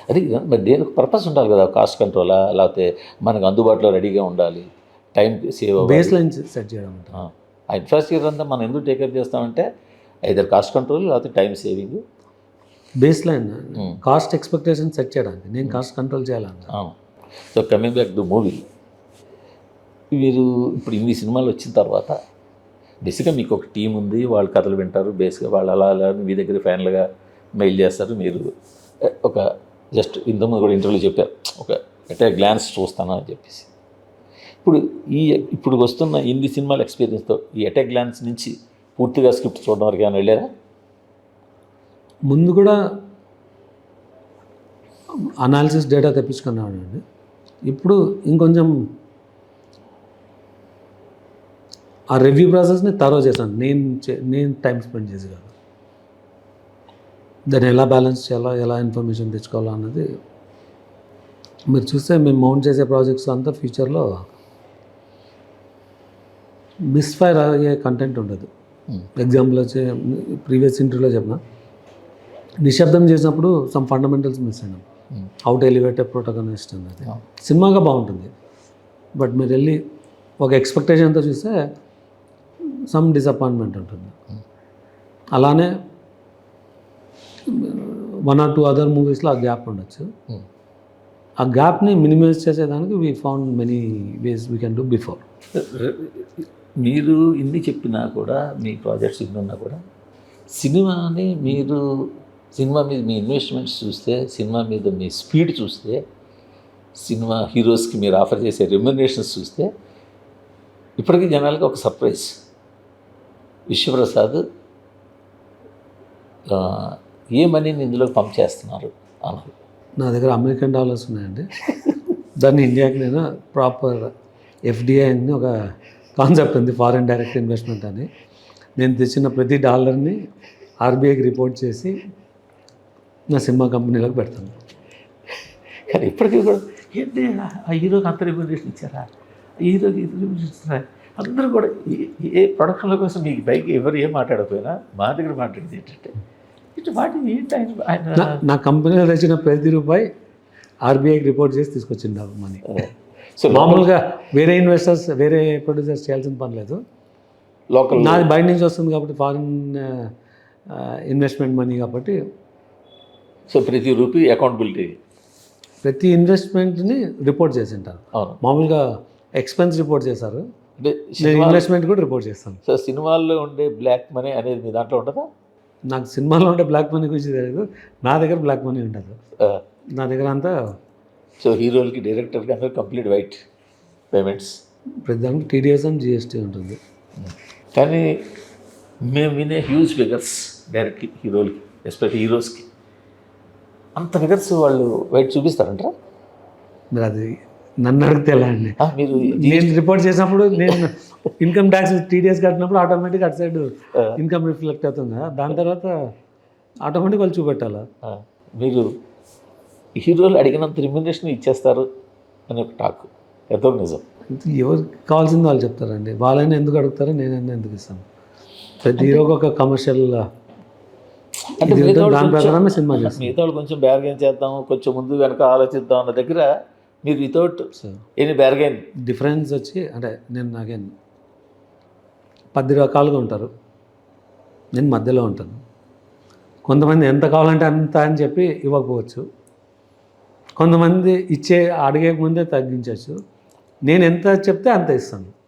అది మరి దేనికి పర్పస్ ఉండాలి కదా, కాస్ట్ కంట్రోలా లేకపోతే మనకు అందుబాటులో రెడీగా ఉండాలి, టైం సేవ్ అవ్వాలి. బేస్ లైన్ సెట్ చేయడం ఉంటుంది. ఆ ఇన్ఫ్రాస్ట్రక్చర్ అంతా మనం ఎందుకు టేకప్ చేస్తామంటే ఐదర్ కాస్ట్ కంట్రోల్ లేకపోతే time saving. Base line cost expectation set చేయడానికి, నేను కాస్ట్ కంట్రోల్ చేయాలని. So coming back to movie, మీరు ఇప్పుడు ఇన్ని సినిమాలు వచ్చిన తర్వాత బేసిక్గా మీకు ఒక టీం ఉంది, వాళ్ళు కథలు వింటారు, బేస్గా వాళ్ళు అలా అలా మీ దగ్గర ఫైనల్గా మెయిల్ చేస్తారు. మీరు ఒక జస్ట్ ఇంతకుముందు కూడా ఇంటర్వ్యూలో చెప్పారు, ఒక ఎట్ ఏ గ్లాన్స్ చూస్తాను అని చెప్పేసి. ఇప్పుడు వస్తున్న ఇన్ని సినిమాల ఎక్స్పీరియన్స్తో ఈ ఎట్ ఏ గ్లాన్స్ నుంచి పూర్తిగా స్క్రిప్ట్ చూడడం వరకు ఏమైనా వెళ్ళారా? ముందు కూడా అనాలిసిస్ డేటా తెప్పించుకున్నానండి. ఇప్పుడు ఇంకొంచెం ఆ రివ్యూ ప్రాసెస్ని తరో చేశాను. నేను టైం స్పెండ్ చేసి కాదు, దాన్ని ఎలా బ్యాలెన్స్ చేయాలో, ఎలా ఇన్ఫర్మేషన్ తెచ్చుకోవాలో అన్నది. మీరు చూస్తే మేము మౌంట్ చేసే ప్రాజెక్ట్స్ అంతా ఫ్యూచర్లో మిస్ఫైర్ అయ్యే కంటెంట్ ఉండదు. ఎగ్జాంపుల్ వచ్చి ప్రీవియస్ ఇంటర్వ్యూలో చెప్పిన, నిశ్శబ్దం చేసినప్పుడు సమ్ ఫండమెంటల్స్ మిస్ అయినాం. How to elevate a protagonist అన్నది సినిమాగా బాగుంటుంది, బట్ మీరు వెళ్ళి ఒక ఎక్స్పెక్టేషన్తో చూస్తే సమ్ డిసప్పాయింట్మెంట్ ఉంటుంది. అలానే 1 or 2 అదర్ మూవీస్లో ఆ గ్యాప్ ఉండొచ్చు. ఆ గ్యాప్ని మినిమైజ్ చేసేదానికి we found many ways we can do before. మీరు ఇన్ని చెప్పినా కూడా, మీ ప్రాజెక్ట్స్ ఇన్ని ఉన్నా కూడా, సినిమాని మీరు సినిమా మీద మీ ఇన్వెస్ట్మెంట్స్ చూస్తే, సినిమా మీద మీ స్పీడ్ చూస్తే, సినిమా హీరోస్కి మీరు ఆఫర్ చేసే రెమ్యునరేషన్స్ చూస్తే, ఇప్పటికీ జనాలకి ఒక సర్ప్రైజ్. విశ్వప్రసాద్ ఏ మనీని ఇందులో పంప్ చేస్తున్నారు అన్నారు. నా దగ్గర అమెరికన్ డాలర్స్ ఉన్నాయండి. దాన్ని ఇండియాకి నేను ప్రాపర్ ఎఫ్డిఐ అని ఒక కాన్సెప్ట్ ఉంది, ఫారెన్ డైరెక్ట్ ఇన్వెస్ట్మెంట్ అని. నేను తెచ్చిన ప్రతి డాలర్ని ఆర్బీఐకి రిపోర్ట్ చేసి నా సినిమా కంపెనీలకు పెడతాను. కానీ ఇప్పటికీ కూడా ఏంటి ఆ హీరోకి అంత రెమ్యునరేషన్ ఇచ్చారా, ఆ హీరోకి ఇంత రెమ్యునరేషన్ ఇస్తారా, అందరూ కూడా ఏ ప్రొడక్షన్ల కోసం మీకు బైక్ ఎవరు ఏం మాట్లాడకపోయినా మా దగ్గర మాట్లాడేది ఏంటంటే ఇటు వాటి ఏంటి ఆయన నా కంపెనీలో తెచ్చిన ప్రతి రూపాయి ఆర్బీఐకి రిపోర్ట్ చేసి తీసుకొచ్చిండు మనీ. సో మామూలుగా వేరే ఇన్వెస్టర్స్, వేరే ప్రొడ్యూసర్స్ చేయాల్సిన పని లేదు. లోకల్ నాది బయట నుంచి వస్తుంది కాబట్టి, ఫారిన్ ఇన్వెస్ట్మెంట్ మనీ కాబట్టి. సో ప్రతి రూపీ అకౌంటబిలిటీ, ప్రతి ఇన్వెస్ట్మెంట్ని రిపోర్ట్ చేసి ఉంటారు. మామూలుగా ఎక్స్పెన్స్ రిపోర్ట్ చేశారు, నేను ఇన్వెస్ట్మెంట్ కూడా రిపోర్ట్ చేస్తాను. సో సినిమాల్లో ఉండే బ్లాక్ మనీ అనేది మీ దాంట్లో ఉంటుందా? నాకు సినిమాలో ఉండే బ్లాక్ మనీ గురించి తెలియదు, నా దగ్గర బ్లాక్ మనీ ఉండదు. నా దగ్గర అంతా సో హీరోలకి, డైరెక్టర్కి అందరూ కంప్లీట్ వైట్ పేమెంట్స్. ప్రతి దానికి టీడీఎస్ అండ్ జిఎస్టీ ఉంటుంది. కానీ మేము వినే హ్యూజ్ ఫిగర్స్ డైరెక్ట్లీ హీరోలకి, ఎస్పెషల్లీ హీరోస్కి అంత ఫిగర్స్ వాళ్ళు వైట్ చూపిస్తారంటారా? మీరు అది నన్ను అడిగితే ఎలా అండి? మీరు నేను రిపోర్ట్ చేసినప్పుడు, నేను ఇన్కమ్ ట్యాక్స్ టీడీఎస్ కట్టినప్పుడు ఆటోమేటిక్ అటు సైడ్ ఇన్కమ్ రిఫ్లెక్ట్ అవుతుంది కదా, దాని తర్వాత ఆటోమేటిక్ వాళ్ళు చూపెట్టాలా. మీరు హీరోలు అడిగినంత రెమ్యునరేషన్ ఇచ్చేస్తారు అని ఒక టాక్, ఎంతో నిజం? ఎవరు కావాల్సింది వాళ్ళు చెప్తారండి. వాళ్ళైనా ఎందుకు అడుగుతారో నేనైనా ఎందుకు ఇస్తాను. ప్రతి హీరోకి ఒక కమర్షియల్ దాని ప్రకారమే సినిమా చేస్తాను. మిగతా వాళ్ళు కొంచెం బ్యార్గెన్ చేద్దాం, కొంచెం ముందు వెనక ఆలోచిద్దాం అన్న దగ్గర మీరు వితౌట్ ఎనీ బ్యార్గెన్. డిఫరెన్స్ వచ్చి అంటే నేను అగైన్ 10 రకాలుగా ఉంటారు, నేను మధ్యలో ఉంటాను. కొంతమంది ఎంత కావాలంటే అంత అని చెప్పి ఇవ్వకపోవచ్చు, కొంతమంది అడిగే ముందే తగ్గించవచ్చు. నేను ఎంత చెప్తే అంత ఇస్తాను.